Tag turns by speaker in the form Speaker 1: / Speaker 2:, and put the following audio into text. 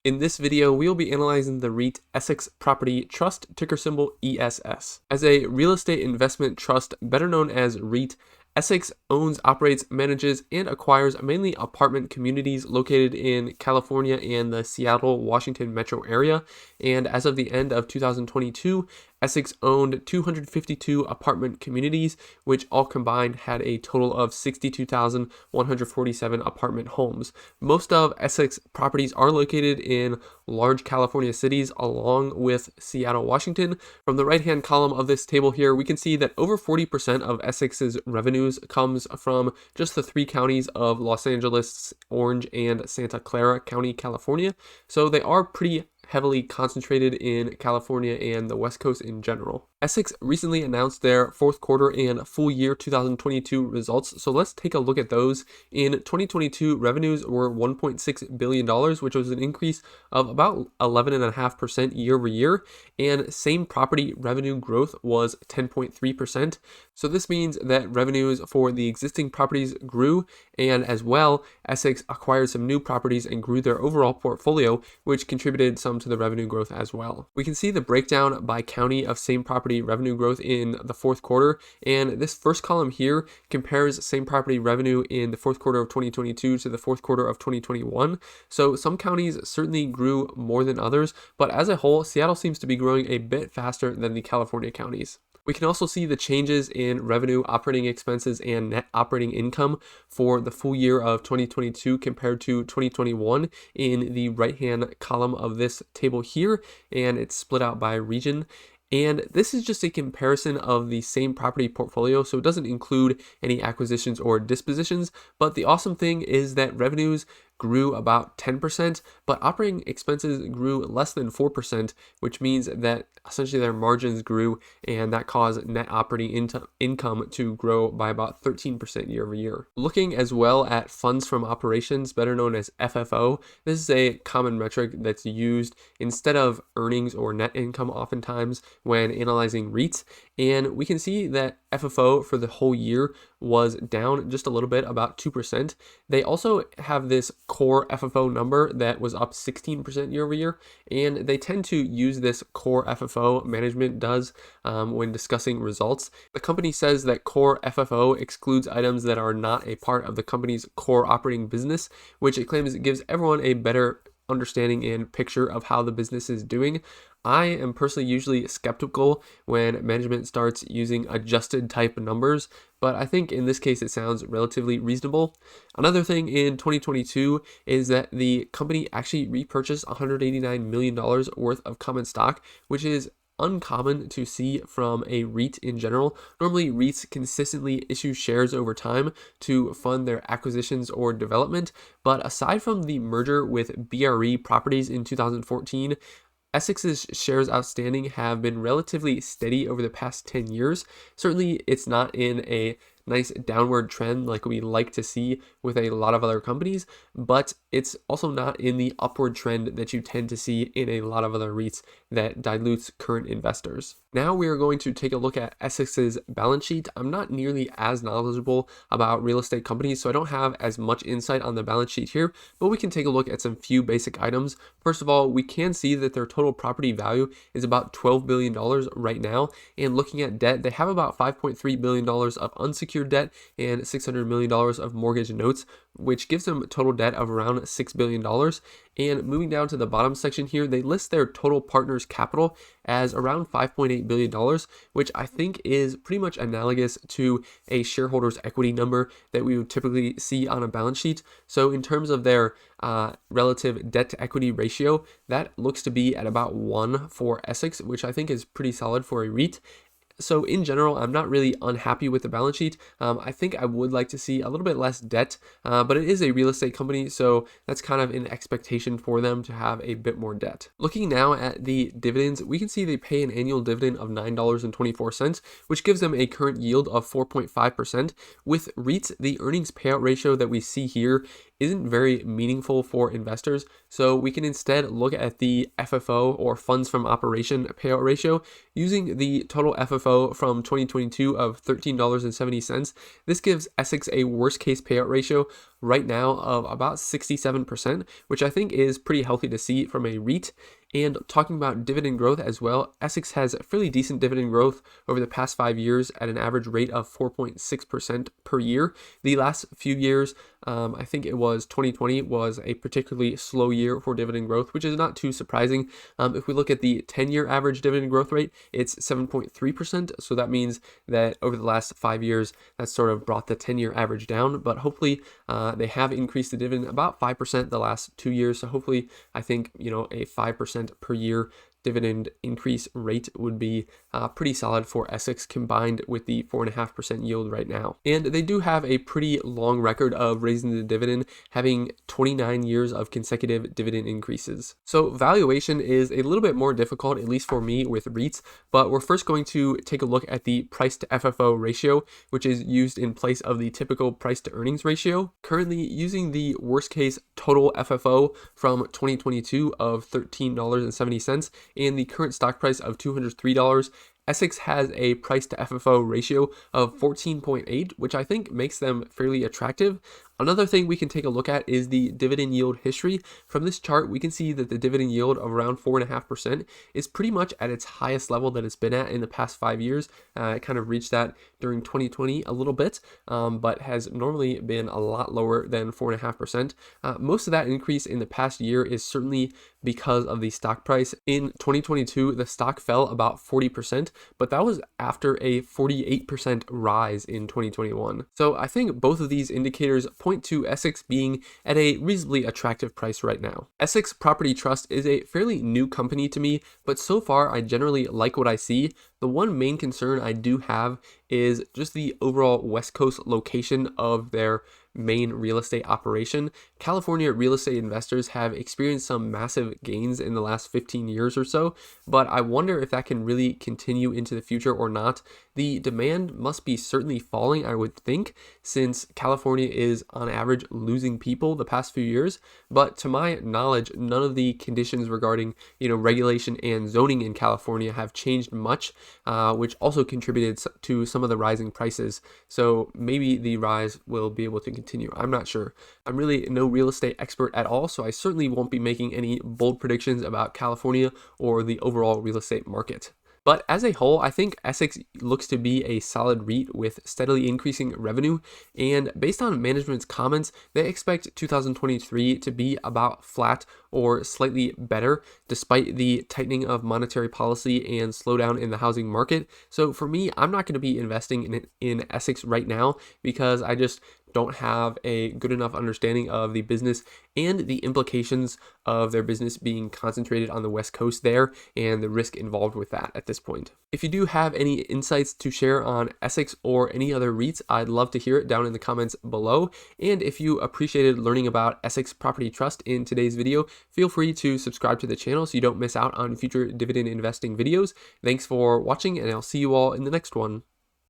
Speaker 1: In this video, we'll be analyzing the REIT Essex Property Trust, ticker symbol ESS. As a real estate investment trust, better known as REIT, Essex owns, operates, manages, and acquires mainly apartment communities located in California and the Seattle, Washington metro area. And as of the end of 2022, Essex owned 252 apartment communities, which all combined had a total of 62,147 apartment homes. Most of Essex properties are located in large California cities along with Seattle, Washington. From the right-hand column of this table here, we can see that over 40% of Essex's revenues comes from just the three counties of Los Angeles, Orange, and Santa Clara County, California. So they are pretty heavily concentrated in California and the West Coast in general. Essex recently announced their fourth quarter and full year 2022 results, so let's take a look at those. In 2022, revenues were $1.6 billion, which was an increase of about 11.5% year over year, and same property revenue growth was 10.3%. So this means that revenues for the existing properties grew, and as well, Essex acquired some new properties and grew their overall portfolio, which contributed some to the revenue growth as well. We can see the breakdown by county of same property revenue growth in the fourth quarter, and this first column here compares same property revenue in the fourth quarter of 2022 to the fourth quarter of 2021. So some counties certainly grew more than others, but as a whole, Seattle seems to be growing a bit faster than the California counties. We can also see the changes in revenue, operating expenses, and net operating income for the full year of 2022 compared to 2021 in the right-hand column of this table here, and it's split out by region. And this is just a comparison of the same property portfolio, so it doesn't include any acquisitions or dispositions. But the awesome thing is that revenues grew about 10%, but operating expenses grew less than 4%, which means that essentially their margins grew, and that caused net operating income to grow by about 13% year over year. Looking as well at funds from operations, better known as FFO, this is a common metric that's used instead of earnings or net income oftentimes when analyzing REITs, and we can see that FFO for the whole year was down just a little bit, about 2%. They also have this core FFO number that was up 16% year over year, and they tend to use this core FFO, management does, when discussing results. The company says that core FFO excludes items that are not a part of the company's core operating business, which it claims it gives everyone a better understanding and picture of how the business is doing. I am personally usually skeptical when management starts using adjusted type numbers, but I think in this case it sounds relatively reasonable. Another thing in 2022 is that the company actually repurchased $189 million worth of common stock, which is uncommon to see from a REIT in general. Normally, REITs consistently issue shares over time to fund their acquisitions or development, but aside from the merger with BRE Properties in 2014, Essex's shares outstanding have been relatively steady over the past 10 years. Certainly, it's not in a nice downward trend like we like to see with a lot of other companies, but it's also not in the upward trend that you tend to see in a lot of other REITs that dilutes current investors. Now we are going to take a look at Essex's balance sheet. I'm not nearly as knowledgeable about real estate companies, so I don't have as much insight on the balance sheet here, but we can take a look at some few basic items. First of all, we can see that their total property value is about $12 billion right now, and looking at debt, they have about $5.3 billion of unsecured debt and $600 million of mortgage notes, which gives them total debt of around $6 billion. And moving down to the bottom section here, they list their total partners capital as around $5.8 billion, which I think is pretty much analogous to a shareholders equity number that we would typically see on a balance sheet. So in terms of their relative debt to equity ratio, that looks to be at about 1 for Essex, which I think is pretty solid for a REIT. So in general, I'm not really unhappy with the balance sheet. I think I would like to see a little bit less debt, but it is a real estate company, so that's kind of an expectation for them to have a bit more debt. Looking now at the dividends, we can see they pay an annual dividend of $9.24, which gives them a current yield of 4.5%. With REITs, the earnings payout ratio that we see here isn't very meaningful for investors. So we can instead look at the FFO, or funds from operation, payout ratio using the total FFO from 2022 of $13.70. This gives Essex a worst case payout ratio right now of about 67%, which I think is pretty healthy to see from a REIT. And talking about dividend growth as well, Essex has fairly decent dividend growth over the past 5 years at an average rate of 4.6% per year. The last few years, I think it was 2020 was a particularly slow year for dividend growth, which is not too surprising. If we look at the 10-year average dividend growth rate, it's 7.3%. So that means that over the last 5 years, that's sort of brought the 10-year average down. But hopefully, they have increased the dividend about 5% the last 2 years. So hopefully, I think, a 5% per year dividend increase rate would be pretty solid for Essex, combined with the 4.5% yield right now. And they do have a pretty long record of raising the dividend, having 29 years of consecutive dividend increases. So valuation is a little bit more difficult, at least for me, with REITs, but we're first going to take a look at the price to FFO ratio, which is used in place of the typical price to earnings ratio. Currently, using the worst case total FFO from 2022 of $13.70 and the current stock price of $203, Essex has a price to FFO ratio of 14.8, which I think makes them fairly attractive. Another thing we can take a look at is the dividend yield history. From this chart, we can see that the dividend yield of around 4.5% is pretty much at its highest level that it's been at in the past 5 years. It kind of reached that during 2020 a little bit, but has normally been a lot lower than 4.5%. Most of that increase in the past year is certainly because of the stock price. In 2022, the stock fell about 40%, but that was after a 48% rise in 2021. So I think both of these indicators point to Essex being at a reasonably attractive price right now. Essex Property Trust is a fairly new company to me, but so far I generally like what I see. The one main concern I do have is just the overall West Coast location of their main real estate operation. California real estate investors have experienced some massive gains in the last 15 years or so, but I wonder if that can really continue into the future or not. The demand must be certainly falling, I would think, since California is on average losing people the past few years. But to my knowledge, none of the conditions regarding, regulation and zoning in California have changed much, which also contributed to some of the rising prices. So maybe the rise will be able to continue. I'm not sure. I'm really no real estate expert at all, so I certainly won't be making any bold predictions about California or the overall real estate market. But as a whole, I think Essex looks to be a solid REIT with steadily increasing revenue. And based on management's comments, they expect 2023 to be about flat or slightly better, despite the tightening of monetary policy and slowdown in the housing market. So for me, I'm not going to be investing in Essex right now because I just don't have a good enough understanding of the business and the implications of their business being concentrated on the West Coast there and the risk involved with that at this point. If you do have any insights to share on Essex or any other REITs, I'd love to hear it down in the comments below. And if you appreciated learning about Essex Property Trust in today's video, feel free to subscribe to the channel so you don't miss out on future dividend investing videos. Thanks for watching, and I'll see you all in the next one.